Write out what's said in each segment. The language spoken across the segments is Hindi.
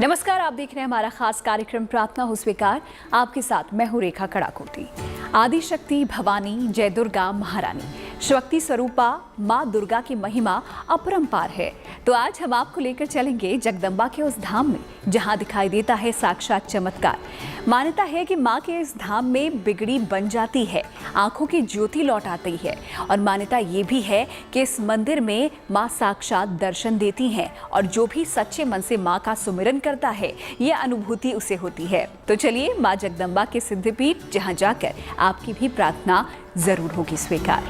नमस्कार, आप देख रहे हैं हमारा खास कार्यक्रम प्रार्थना हो स्वीकार। आपके साथ मैं हूं रेखा कड़ाकोटी। आदि शक्ति भवानी, जय दुर्गा महारानी, शक्ति स्वरूपा माँ दुर्गा की महिमा अपरंपार है। तो आज हम आपको लेकर चलेंगे जगदम्बा के उस धाम में जहाँ दिखाई देता है साक्षात चमत्कार। मान्यता है कि माँ के इस धाम में बिगड़ी बन जाती है, आंखों की ज्योति लौट आती है। और मान्यता ये भी है कि इस मंदिर में माँ साक्षात दर्शन देती हैं और जो भी सच्चे मन से माँ का सुमिरन करता है ये अनुभूति उसे होती है। तो चलिए माँ जगदम्बा के सिद्धपीठ जहाँ जाकर आपकी भी प्रार्थना जरूर होगी स्वीकार।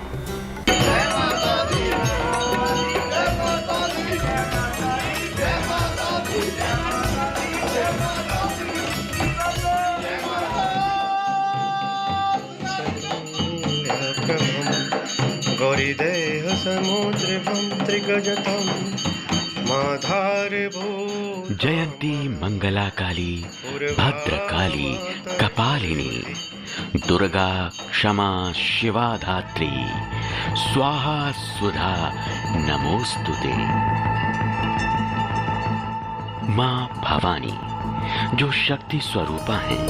गौरी देह समुद्रभं त्रिगजतं माधारभूत जयंती मंगला काली भद्रकाली कपालिनी दुर्गा क्षमा शिवा धात्री स्वाहा सुधा नमोस्तुते। मां भवानी जो शक्ति स्वरूपा हैं,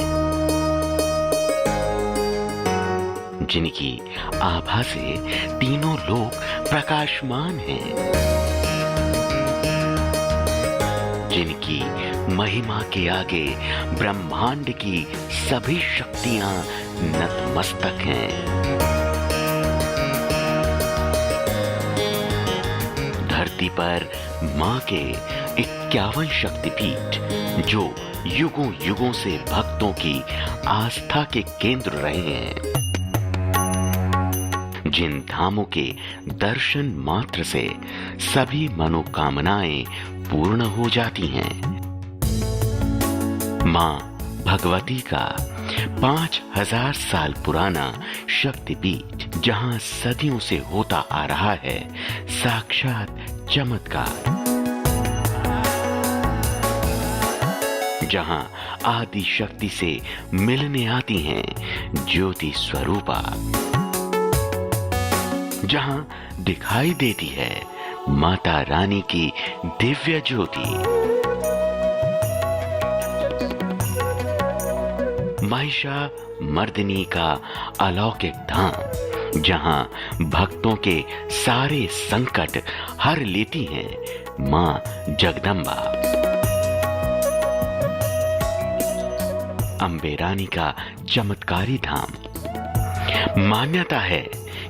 जिनकी आभा से तीनों लोक प्रकाशमान हैं, जिनकी महिमा के आगे ब्रह्मांड की सभी शक्तियां नतमस्तक हैं। धरती पर मां के 51 शक्तिपीठ जो युगों युगों से भक्तों की आस्था के केंद्र रहे हैं, जिन धामों के दर्शन मात्र से सभी मनोकामनाएं पूर्ण हो जाती हैं। मां भगवती का 5000 साल पुराना शक्तिपीठ जहां सदियों से होता आ रहा है साक्षात चमत्कार, जहां आदि शक्ति से मिलने आती हैं ज्योति स्वरूपा, जहां दिखाई देती है माता रानी की दिव्य ज्योति, महिषा मर्दिनी का अलौकिक धाम, जहां भक्तों के सारे संकट हर लेती हैं मां जगदम्बा, अंबे रानी का चमत्कारी धाम। मान्यता है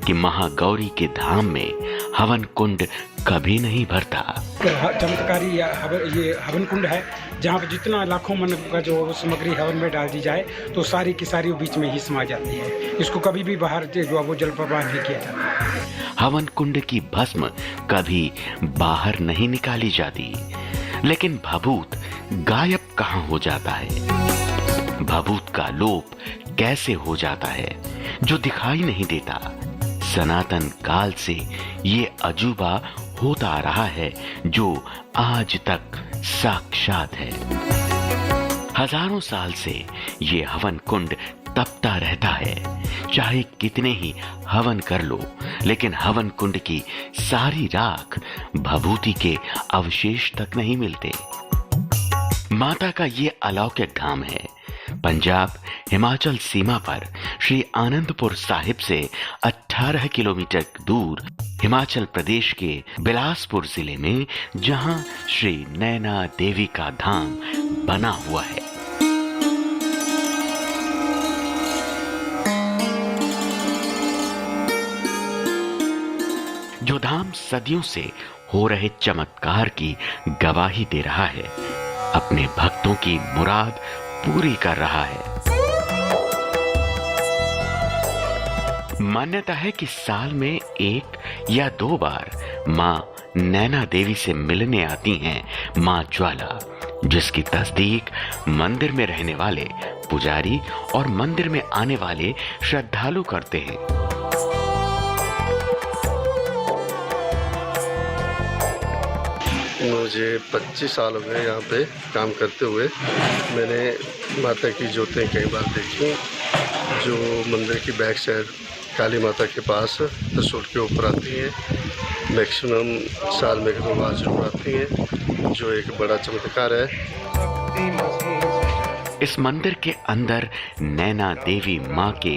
कि महागौरी के धाम में हवन कुंड कभी नहीं भरता। चमत्कारी ये हवन कुंड है जहाँ पर जितना लाखों मन का जो सामग्री हवन में डाल दी जाए तो सारी की सारी बीच में ही समा जाती है। इसको कभी भी बाहर जो वो जल प्रवाह नहीं किया जाता। हवन कुंड की भस्म कभी बाहर नहीं निकाली जाती, लेकिन भभूत गायब कहाँ हो जाता है, भभूत का लोप कैसे हो जाता है जो दिखाई नहीं देता। सनातन काल से ये अजूबा होता आ रहा है जो आज तक साक्षात है। हजारों साल से ये हवन कुंड तपता रहता है, चाहे कितने ही हवन कर लो, लेकिन हवन कुंड की सारी राख भभूति के अवशेष तक नहीं मिलते। माता का ये अलौकिक धाम है पंजाब हिमाचल सीमा पर श्री आनंदपुर साहिब से 18 किलोमीटर दूर हिमाचल प्रदेश के बिलासपुर जिले में, जहां श्री नैना देवी का धाम बना हुआ है। जो धाम सदियों से हो रहे चमत्कार की गवाही दे रहा है, अपने भक्तों की मुराद पूरी कर रहा है। मान्यता है कि साल में 1 या 2 बार मां नैना देवी से मिलने आती हैं मां ज्वाला, जिसकी तस्दीक मंदिर में रहने वाले पुजारी और मंदिर में आने वाले श्रद्धालु करते हैं। मुझे 25 साल हो गए यहाँ पे काम करते हुए। मैंने माता की ज्योतें कई बार देखी, जो मंदिर की बैक साइड काली माता के पास त्रिशूल के ऊपर आती है। मैक्सिमम साल में 1-2 बार जरूर आती हैं, जो एक बड़ा चमत्कार है। इस मंदिर के अंदर नैना देवी माँ के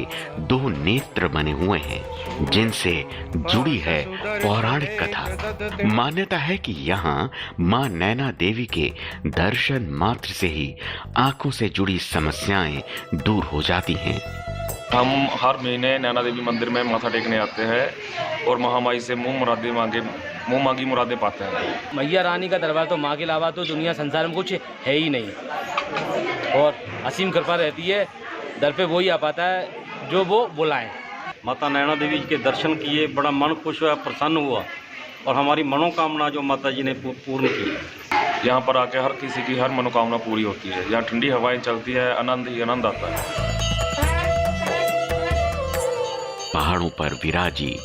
2 नेत्र बने हुए हैं, जिनसे जुड़ी है पौराणिक कथा। मान्यता है कि यहाँ माँ नैना देवी के दर्शन मात्र से ही आंखों से जुड़ी समस्याएं दूर हो जाती हैं। हम हर महीने नैना देवी मंदिर में माथा टेकने आते हैं और महामाई से मुंह मांगी मुरादें पाते हैं। मैया रानी का दरबार तो माँ के अलावा तो दुनिया संसार में कुछ है ही नहीं, और असीम कृपा रहती है। दर पे वही आ पाता है जो वो बुलाएं। माता नैना देवी के दर्शन किए, बड़ा मन खुश हुआ, प्रसन्न हुआ, और हमारी मनोकामना जो माता जी ने पूर्ण की। यहाँ पर आके हर किसी की हर मनोकामना पूरी होती है। यहाँ ठंडी हवाएं चलती है, आनंद ही आनंद आता है। पहाड़ों पर विराजी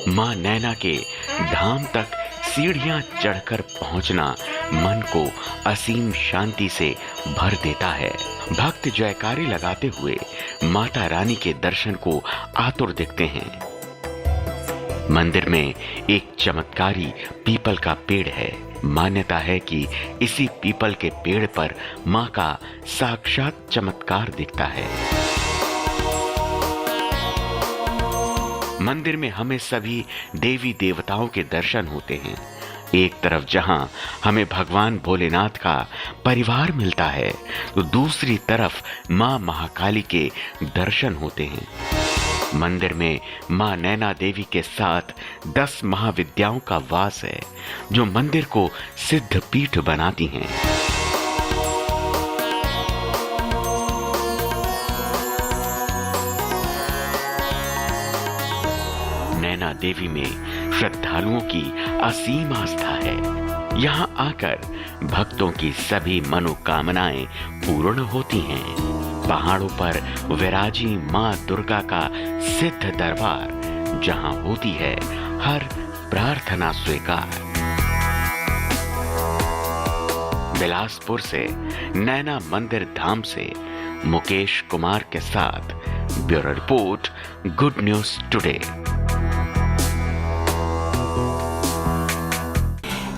मां नैना के धाम तक सीढ़ियां चढ़कर पहुंचना मन को असीम शांति से भर देता है। भक्त जयकारे लगाते हुए माता रानी के दर्शन को आतुर देखते हैं। मंदिर में एक चमत्कारी पीपल का पेड़ है। मान्यता है कि इसी पीपल के पेड़ पर मां का साक्षात चमत्कार दिखता है। मंदिर में हमें सभी देवी देवताओं के दर्शन होते हैं। एक तरफ जहां हमें भगवान भोलेनाथ का परिवार मिलता है, तो दूसरी तरफ मां महाकाली के दर्शन होते हैं। मंदिर में मां नैना देवी के साथ 10 महाविद्याओं का वास है, जो मंदिर को सिद्ध पीठ बनाती हैं। नैना देवी में श्रद्धालुओं की असीम आस्था है। यहाँ आकर भक्तों की सभी मनोकामनाएं पूर्ण होती हैं। पहाड़ों पर विराजी मां दुर्गा का सिद्ध दरबार, जहां होती है हर प्रार्थना स्वीकार। बिलासपुर से नैना मंदिर धाम से मुकेश कुमार के साथ bureau report, good news today.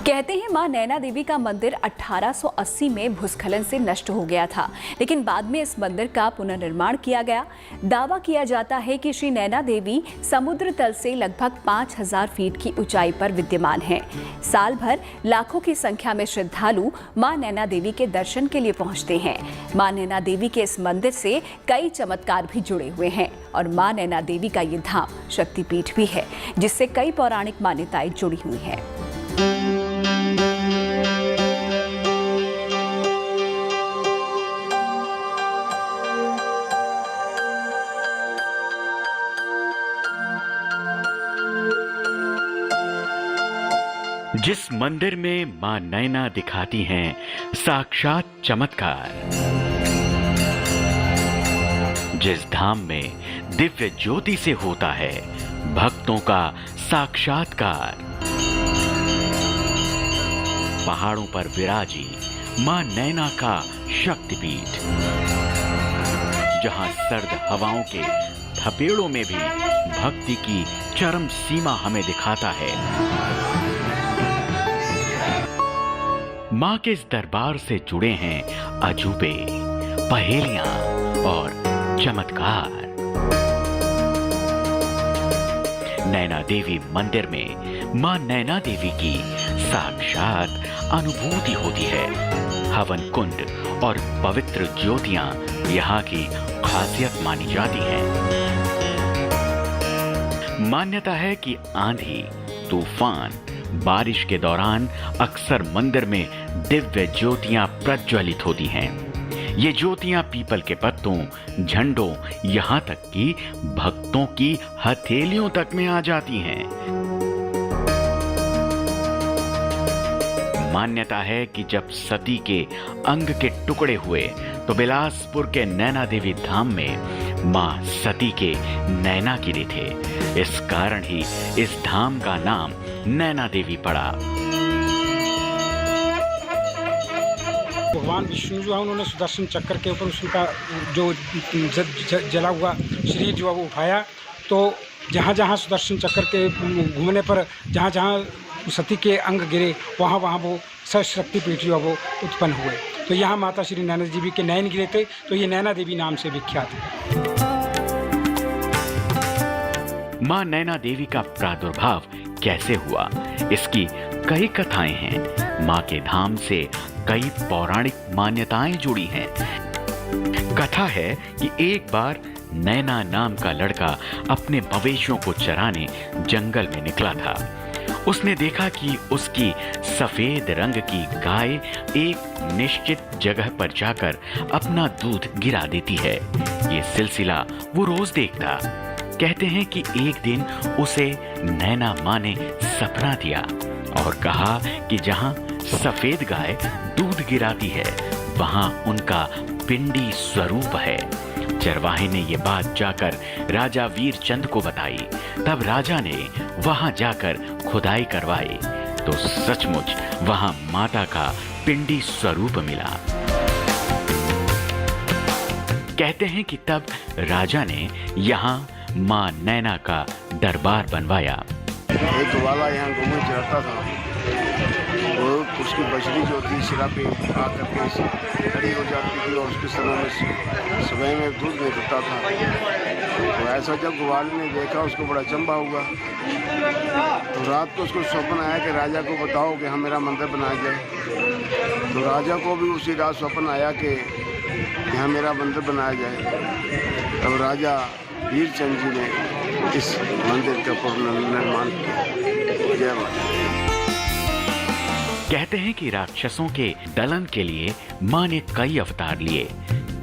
कहते हैं मां नैना देवी का मंदिर 1880 में भूस्खलन से नष्ट हो गया था, लेकिन बाद में इस मंदिर का पुनर्निर्माण किया गया। दावा किया जाता है कि श्री नैना देवी समुद्र तल से लगभग 5000 फीट की ऊंचाई पर विद्यमान है। साल भर लाखों की संख्या में श्रद्धालु मां नैना देवी के दर्शन के लिए पहुंचते हैं। मां नैना देवी के इस मंदिर से कई चमत्कार भी जुड़े हुए हैं, और मां नैना देवी का ये धाम शक्तिपीठ भी है, जिससे कई पौराणिक मान्यताएं जुड़ी हुई हैं। जिस मंदिर में मां नैना दिखाती हैं साक्षात चमत्कार, जिस धाम में दिव्य ज्योति से होता है भक्तों का साक्षात्कार, पहाड़ों पर विराजी मां नैना का शक्तिपीठ, जहां सर्द हवाओं के थपेड़ों में भी भक्ति की चरम सीमा हमें दिखाता है। मां के इस दरबार से जुड़े हैं अजूबे, पहेलियां और चमत्कार। नैना देवी मंदिर में मां नैना देवी की साक्षात अनुभूति होती है। हवन कुंड और पवित्र ज्योतियां यहाँ की खासियत मानी जाती हैं। मान्यता है कि आंधी, तूफान, बारिश के दौरान अक्सर मंदिर में दिव्य ज्योतियां प्रज्वलित होती हैं। ये ज्योतियां पीपल के पत्तों, झंडों, यहाँ तक कि भक्तों की हथेलियों तक में आ जाती हैं। मान्यता है कि जब सती के अंग के टुकड़े हुए तो बिलासपुर के नैना देवी धाम में मां सती के नैना गिरे थे। इस कारण ही इस धाम का नाम नैना देवी पड़ा। भगवान विष्णु जो है उन्होंने सुदर्शन चक्र के ऊपर उसका जो जला हुआ शरीर जो है वो उठाया, तो जहाँ जहाँ सुदर्शन चक्र के घूमने पर जहाँ जहाँ सती के अंग गिरे वहाँ वहाँ वो शक्तिपीठ जो है वो उत्पन्न हुए। तो यहाँ माता श्री नैना देवी के नयन गिरे थे, तो ये नैना देवी नाम से विख्यात है। मां नैना देवी का प्रादुर्भाव कैसे हुआ, इसकी कई कथाएं हैं। मां के धाम से कई पौराणिक मान्यताएं जुड़ी हैं। कथा है कि एक बार नैना नाम का लड़का अपने मवेशियों को चराने जंगल में निकला था। उसने देखा कि उसकी सफेद रंग की गाय एक निश्चित जगह पर जाकर अपना दूध गिरा देती है। ये सिलसिला वो रोज देखता। कहते हैं कि एक दिन उसे नैना मां ने सपना दिया और कहा कि जहां सफेद गाय दूध गिराती है वहां उनका पिंडी स्वरूप है। चरवाहे ने ये बात जाकर राजा वीरचंद को बताई। तब राजा ने वहां जाकर खुदाई करवाई तो सचमुच वहां माता का पिंडी स्वरूप मिला। कहते हैं कि तब राजा ने यहाँ मां नैना का दरबार बनवाया। एक ग्वाला यहाँ घूमने चढ़ता था, वो उसकी बछड़ी जो थी सिरा पे आकर के खड़ी हो जाती थी और उसके समय में सुबह में दूध निकलता था। तो ऐसा जब ग्वाले ने देखा उसको बड़ा चंबा हुआ। तो रात को उसको स्वप्न आया कि राजा को बताओ कि हाँ मेरा मंदिर बनाया जाए। तो राजा को भी उसी रात स्वप्न आया कि यहाँ मेरा मंदिर बनाया जाए। तब राजा वीरचंद जी ने इस मंदिर का पुनर्निर्माण किया। जय माता। कहते हैं कि राक्षसों के दलन के लिए मां ने कई अवतार लिए,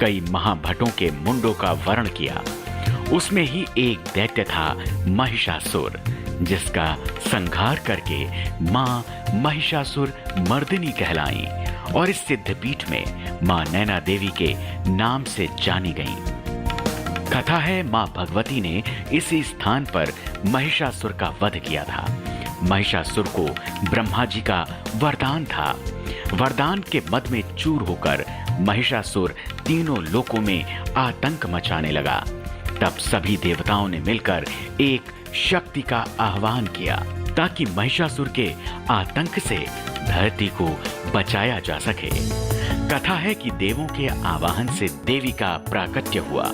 कई महाभटों के मुंडों का वर्ण किया। उसमें ही एक दैत्य था महिषासुर, जिसका संहार करके मां महिषासुर मर्दिनी कहलाई और इस सिद्धपीठ में मां नैना देवी के नाम से जानी गईं। कथा है मां भगवती ने इसी स्थान पर महिषासुर का वध किया था। महिषासुर को ब्रह्मा जी का वरदान था। वरदान के मद में चूर होकर महिषासुर तीनों लोकों में आतंक मचाने लगा। तब सभी देवताओं ने मिलकर एक शक्ति का आह्वान किया ताकि महिषासुर के आतंक से धरती को बचाया जा सके। कथा है कि देवों के आवाहन से देवी का प्राकट्य हुआ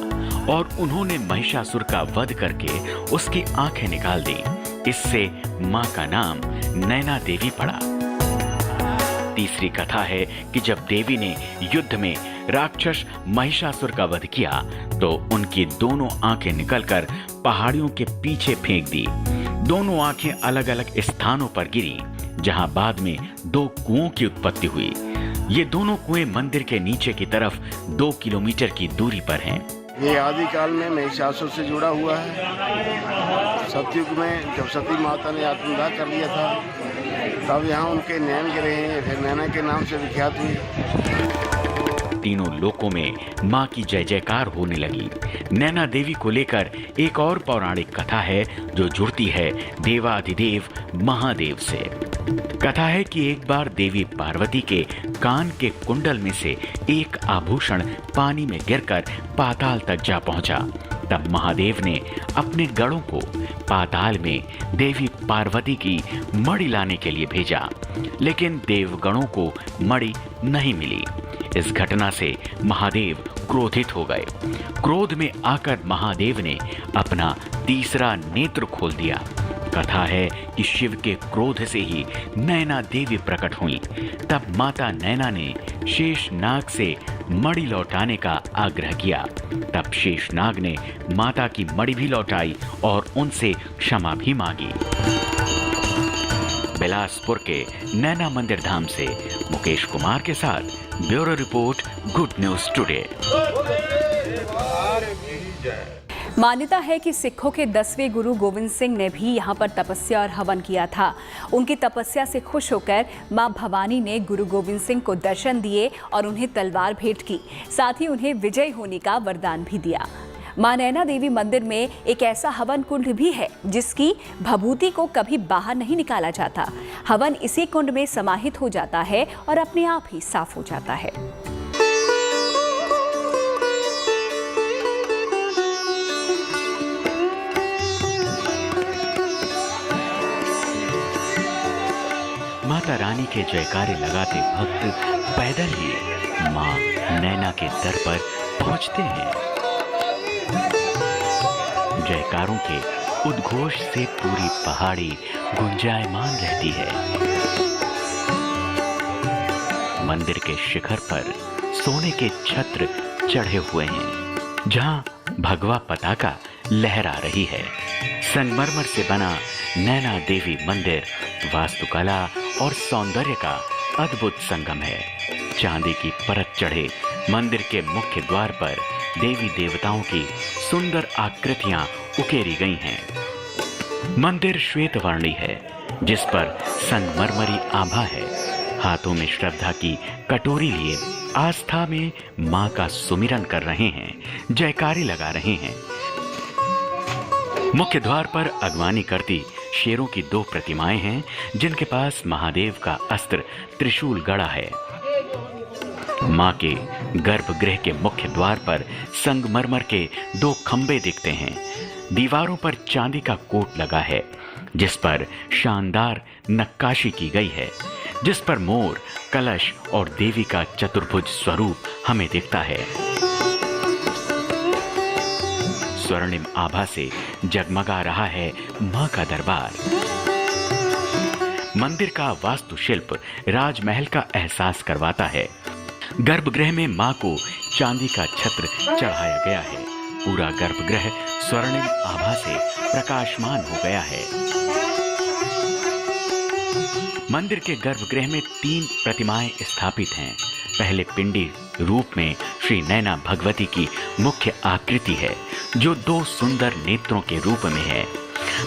और उन्होंने महिषासुर का वध करके उसकी आंखें निकाल दी। इससे मां का नाम नैना देवी पड़ा। तीसरी कथा है कि जब देवी ने युद्ध में राक्षस महिषासुर का वध किया तो उनकी दोनों आंखें निकलकर पहाड़ियों के पीछे फेंक दी। दोनों आंखें अलग अलग स्थानों पर गिरी, जहां बाद में 2 कुओं की उत्पत्ति हुई। ये दोनों कुएं मंदिर के नीचे की तरफ 2 किलोमीटर की दूरी पर हैं। ये आदिकाल में महिषासुर से जुड़ा हुआ है। सतयुग में जब सती माता ने आत्मदाह कर लिया था तब यहाँ उनके नैन गिरे हैं, फिर नैना के नाम से विख्यात हुई। तीनों लोकों में मां की जय जयकार होने लगी। नैना देवी को लेकर एक और पौराणिक कथा है जो जुड़ती है देवाधिदेव महादेव से। कथा है कि एक बार देवी पार्वती के कान के कुंडल में से एक आभूषण पानी में गिरकर पाताल तक जा पहुंचा। तब महादेव ने अपने गणों को पाताल में देवी पार्वती की मणि लाने के लिए भेजा, लेकिन देवगणों को मणि नहीं मिली। इस घटना से महादेव क्रोधित हो गए। क्रोध में आकर महादेव ने अपना तीसरा नेत्र खोल दिया। कथा है कि शिव के क्रोध से ही नैना देवी प्रकट हुई। तब माता नैना ने शेषनाग से मणि लौटाने का आग्रह किया। तब शेषनाग ने माता की मणि भी लौटाई और उनसे क्षमा भी मांगी। बिलासपुर के नैना मंदिर धाम से मुकेश कुमार के साथ bureau report, good news today. मान्यता है कि सिखों के 10वें गुरु गोविंद सिंह ने भी यहाँ पर तपस्या और हवन किया था। उनकी तपस्या से खुश होकर मां भवानी ने गुरु गोविंद सिंह को दर्शन दिए और उन्हें तलवार भेंट की, साथ ही उन्हें विजय होने का वरदान भी दिया। मां नैना देवी मंदिर में एक ऐसा हवन कुंड भी है जिसकी भभूति को कभी बाहर नहीं निकाला जाता। हवन इसी कुंड में समाहित हो जाता है और अपने आप ही साफ हो जाता है। माता रानी के जयकारे लगाते भक्त पैदल ही मां नैना के दर पर पहुंचते हैं। जयकारों के उद्घोष से पूरी पहाड़ी गुंजायमान रहती है। मंदिर के शिखर पर सोने के छत्र चढ़े हुए हैं, जहां भगवा पताका लहरा रही है। संगमरमर से बना नैना देवी मंदिर वास्तुकला और सौंदर्य का अद्भुत संगम है। चांदी की परत चढ़े मंदिर के मुख्य द्वार पर देवी देवताओं की सुंदर आकृतियां उकेरी गई हैं। मंदिर श्वेत वर्णी है, जिस पर संगमरमरी आभा है। हाथों में श्रद्धा की कटोरी लिए आस्था में मां का सुमिरन कर रहे हैं, जयकारे लगा रहे हैं। मुख्य द्वार पर अगवानी करती शेरों की 2 प्रतिमाएं हैं, जिनके पास महादेव का अस्त्र त्रिशूल गड़ा है। मां के गर्भगृह के मुख्य द्वार पर संगमरमर के 2 खंबे दिखते हैं। दीवारों पर चांदी का कोट लगा है, जिस पर शानदार नक्काशी की गई है, जिस पर मोर, कलश और देवी का चतुर्भुज स्वरूप हमें दिखता है। स्वर्णिम आभा से जगमगा रहा है मां का दरबार। मंदिर का वास्तुशिल्प राजमहल का एहसास करवाता है। गर्भगृह में मां को चांदी का छत्र चढ़ाया गया है। पूरा गर्भगृह स्वर्णिम आभा से प्रकाशमान हो गया है। मंदिर के गर्भगृह में 3 प्रतिमाएं स्थापित हैं। पहले पिंडी रूप में श्री नैना भगवती की मुख्य आकृति है, जो 2 सुंदर नेत्रों के रूप में है।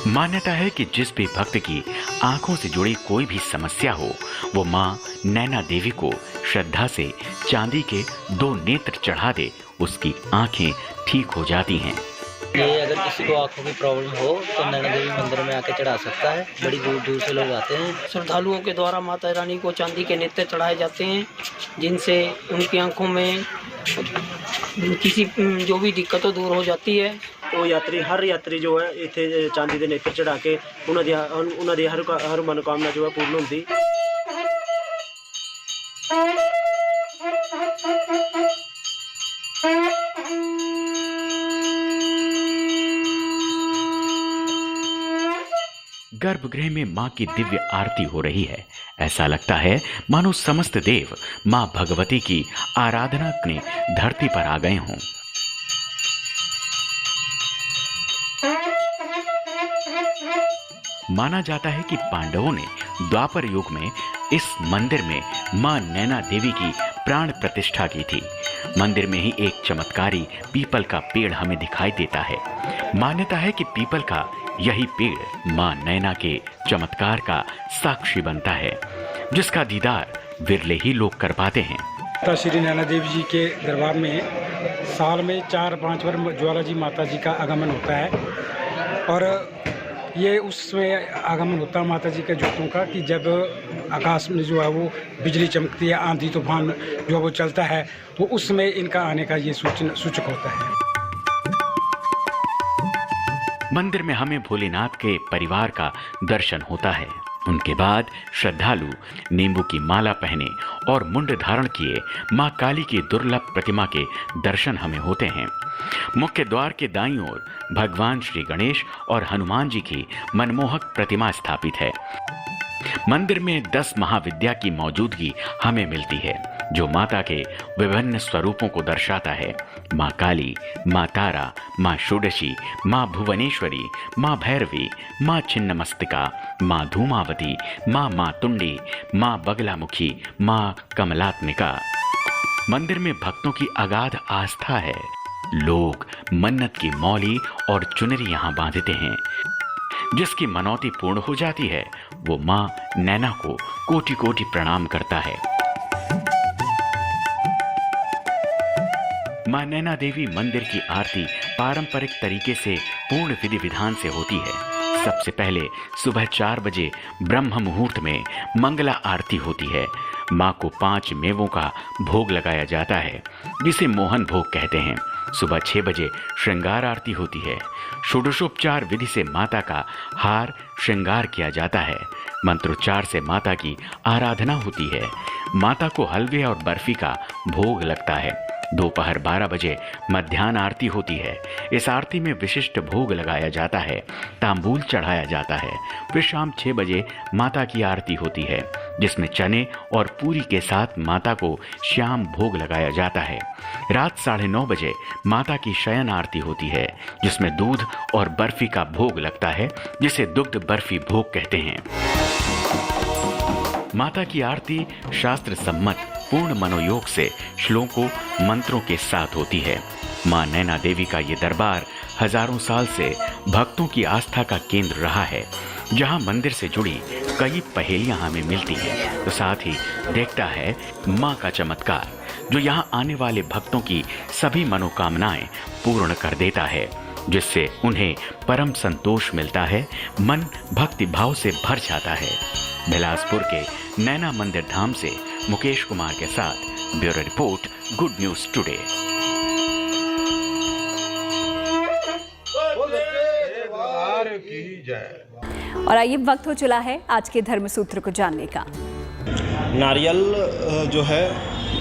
मान्यता है कि जिस भी भक्त की आंखों से जुड़ी कोई भी समस्या हो, वो मां नैना देवी को श्रद्धा से चांदी के 2 नेत्र चढ़ा दे, उसकी आंखें ठीक हो जाती हैं। ये अगर किसी को आंखों की प्रॉब्लम हो तो नैना देवी मंदिर में आके चढ़ा सकता है। बड़ी दूर दूर से लोग आते हैं। श्रद्धालुओं के द्वारा माता रानी को चांदी के नेत्र चढ़ाए जाते हैं, जिनसे उनकी आंखों में किसी जो भी दिक्कत हो दूर हो जाती है। तो हर यात्री जो है इतने चांदी के नेत्र चढ़ा के उन्होंने हर मनोकामना जो है पूर्ण होती। गर्भगृह में मां की दिव्य आरती हो रही है। ऐसा लगता है मानो समस्त देव मां भगवती की आराधना करने धरती पर आ गए हों। माना जाता है कि पांडवों ने द्वापर युग में इस मंदिर में मां नैना देवी की प्राण प्रतिष्ठा की थी। मंदिर में ही एक चमत्कारी पीपल का पेड़ हमें दिखाई देता है। मान्यता है कि पीपल का यही पेड़ मां नैना के चमत्कार का साक्षी बनता है, जिसका दीदार विरले ही लोग कर पाते हैं। माता श्री नैना देवी जी के दरबार में साल में 4-5 बार ज्वाला जी माता जी का आगमन होता है, और ये उसमें आगमन होता है माता जी के ज्योतों का कि जब आकाश में जो है वो बिजली चमकती है, आंधी तूफान जो है वो चलता है, तो उसमें इनका आने का ये सूचक होता है। मंदिर में हमें भोलेनाथ के परिवार का दर्शन होता है। उनके बाद श्रद्धालु नींबू की माला पहने और मुंड धारण किए मां काली की दुर्लभ प्रतिमा के दर्शन हमें होते हैं। मुख्य द्वार के दाईं ओर भगवान श्री गणेश और हनुमान जी की मनमोहक प्रतिमा स्थापित है। मंदिर में 10 महाविद्या की मौजूदगी हमें मिलती है, जो माता के विभिन्न स्वरूपों को दर्शाता है। मां काली, मां तारा, मां षोडशी, मां भुवनेश्वरी, मां भैरवी, मां छिन्नमस्तिका, मां धूमावती, मां मातुंडी, मां बगलामुखी, मां कमलात्मिका। मंदिर में भक्तों की अगाध आस्था है। लोग मन्नत की मौली और चुनरी यहाँ बांधते हैं। जिसकी मनौती पूर्ण हो जाती है, वो मां नैना को कोटि कोटि प्रणाम करता है। मां नैना देवी मंदिर की आरती पारंपरिक तरीके से पूर्ण विधि विधान से होती है। सबसे पहले सुबह 4 बजे ब्रह्म मुहूर्त में मंगला आरती होती है। माँ को 5 मेवों का भोग लगाया जाता है, जिसे मोहन भोग कहते हैं। सुबह 6 बजे श्रृंगार आरती होती है। षोडशोपचार विधि से माता का हार श्रृंगार किया जाता है। मंत्रोच्चार से माता की आराधना होती है। माता को हलवे और बर्फी का भोग लगता है। दोपहर 12 बजे मध्याह्न आरती होती है। इस आरती में विशिष्ट भोग लगाया जाता है, तांबूल चढ़ाया जाता है। फिर शाम 6 बजे माता की आरती होती है, जिसमें चने और पूरी के साथ माता को श्याम भोग लगाया जाता है। रात 9:30 बजे माता की शयन आरती होती है, जिसमें दूध और बर्फी का भोग लगता है, जिसे दुग्ध बर्फी भोग कहते हैं। माता की आरती शास्त्र सम्मत पूर्ण मनोयोग से श्लोकों मंत्रों के साथ होती है। मां नैना देवी का ये दरबार हजारों साल से भक्तों की आस्था का केंद्र रहा है, जहां मंदिर से जुड़ी कई पहेलियां हमें मिलती हैं, तो साथ ही देखता है मां का चमत्कार, जो यहां आने वाले भक्तों की सभी मनोकामनाएं पूर्ण कर देता है, जिससे उन्हें परम संतोष मिलता है। मन भक्ति भाव से भर जाता है। बिलासपुर के नैना मंदिर धाम से मुकेश कुमार के साथ bureau report, good news today. और आइए वक्त हो चला है आज के धर्म सूत्र को जानने का। नारियल जो है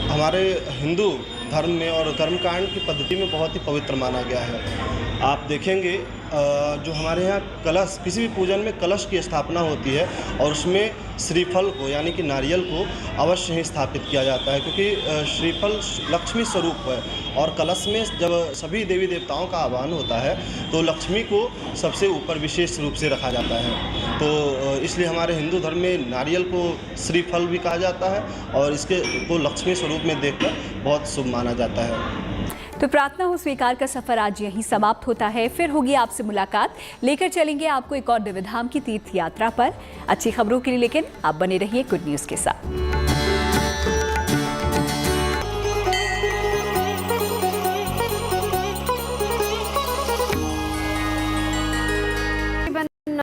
हमारे हिंदू धर्म में और कर्मकांड की पद्धति में बहुत ही पवित्र माना गया है। आप देखेंगे जो हमारे यहाँ कलश, किसी भी पूजन में कलश की स्थापना होती है और उसमें श्रीफल को यानी कि नारियल को अवश्य ही स्थापित किया जाता है, क्योंकि श्रीफल लक्ष्मी स्वरूप है और कलश में जब सभी देवी देवताओं का आह्वान होता है तो लक्ष्मी को सबसे ऊपर विशेष रूप से रखा जाता है। तो इसलिए हमारे हिंदू धर्म में नारियल को श्रीफल भी कहा जाता है और इसके को लक्ष्मी स्वरूप में देखकर बहुत शुभ माना जाता है। तो प्रार्थना हो स्वीकार का सफर आज यहीं समाप्त होता है। फिर होगी आपसे मुलाकात, लेकर चलेंगे आपको एक और दिव्य धाम की तीर्थ यात्रा पर। अच्छी खबरों के लिए लेकिन आप बने रहिए गुड न्यूज के साथ।